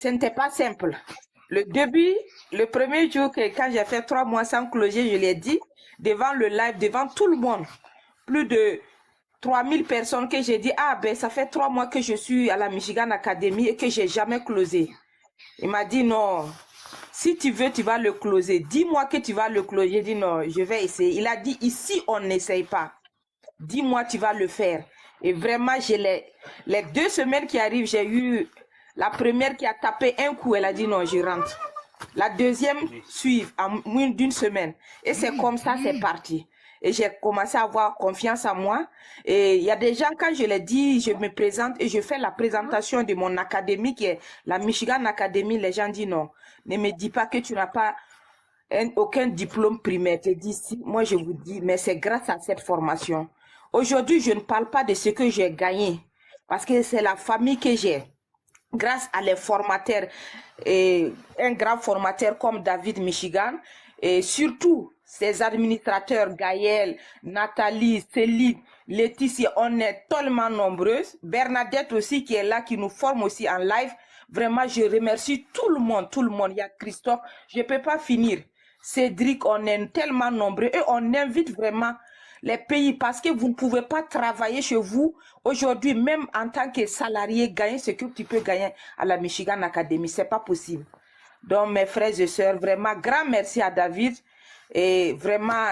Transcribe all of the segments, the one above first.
Ce n'était pas simple. Le début, le premier jour quand j'ai fait 3 mois sans closer, je l'ai dit, devant le live, devant tout le monde, plus de 3000 personnes que j'ai dit, ah ben ça fait 3 mois que je suis à la Michigan Academy et que j'ai jamais closé. Il m'a dit non, si tu veux, tu vas le closer. Dis-moi que tu vas le closer. J'ai dit non, je vais essayer. Il a dit ici, on n'essaye pas. Dis-moi, tu vas le faire. Et vraiment, j'ai les 2 semaines qui arrivent, j'ai eu la première qui a tapé un coup, elle a dit non, je rentre. La deuxième suit en moins d'une semaine. Et c'est comme ça, c'est parti. Et j'ai commencé à avoir confiance en moi. Et il y a des gens, quand je l'ai dit, je me présente et je fais la présentation de mon académie, qui est la Michigan Academy. Les gens disent non, ne me dis pas que tu n'as pas aucun diplôme primaire. Je dis si, moi je vous dis, mais c'est grâce à cette formation. Aujourd'hui, je ne parle pas de ce que j'ai gagné, parce que c'est la famille que j'ai. Grâce à les formateurs, et un grand formateur comme David Michigan, et surtout ses administrateurs, Gaël, Nathalie, Céline, Laetitia, on est tellement nombreuses. Bernadette aussi qui est là, qui nous forme aussi en live. Vraiment, je remercie tout le monde, tout le monde. Il y a Christophe, je ne peux pas finir. Cédric, on est tellement nombreux et on invite vraiment les pays parce que vous ne pouvez pas travailler chez vous aujourd'hui, même en tant que salarié, gagner ce que tu peux gagner à la Michigan Academy. C'est pas possible. Donc, mes frères et sœurs, vraiment, grand merci à David et vraiment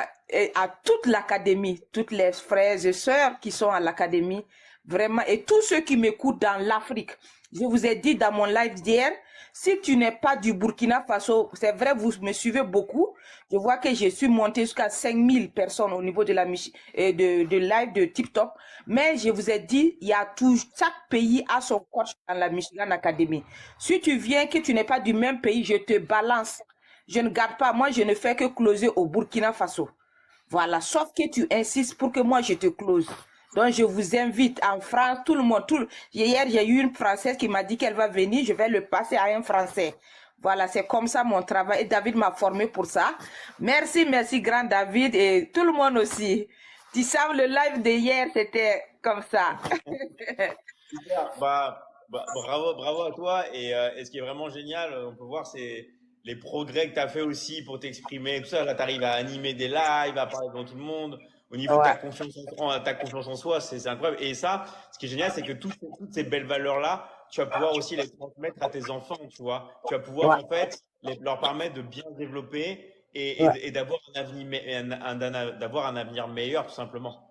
à toute l'académie, toutes les frères et sœurs qui sont à l'académie, vraiment, et tous ceux qui m'écoutent dans l'Afrique. Je vous ai dit dans mon live d'hier, si tu n'es pas du Burkina Faso, c'est vrai, vous me suivez beaucoup. Je vois que je suis monté jusqu'à 5000 personnes au niveau de la de live de TikTok. Mais je vous ai dit, il y a chaque pays a son coach dans la Michigan Academy. Si tu viens, que tu n'es pas du même pays, je te balance. Je ne garde pas. Moi, je ne fais que closer au Burkina Faso. Voilà, sauf que tu insistes pour que moi, je te close. Donc, je vous invite en France, tout le monde. Hier, j'ai eu une Française qui m'a dit qu'elle va venir. Je vais le passer à un Français. Voilà, c'est comme ça mon travail. Et David m'a formé pour ça. Merci, merci, grand David. Et tout le monde aussi. Tu sais, le live d'hier, c'était comme ça. Super. Bravo, bravo à toi. Et ce qui est vraiment génial, on peut voir, c'est les progrès que tu as fait aussi pour t'exprimer, tout ça. Là, tu arrives à animer des lives, à parler devant tout le monde. Au niveau de Ouais, ta confiance en soi, c'est incroyable. Et ça, ce qui est génial, c'est que toutes ces belles valeurs-là, tu vas pouvoir aussi les transmettre à tes enfants, tu vois. Tu vas pouvoir, ouais, en fait, leur permettre de bien se développer ouais. et d'avoir un avenir, d'avoir un avenir meilleur, tout simplement.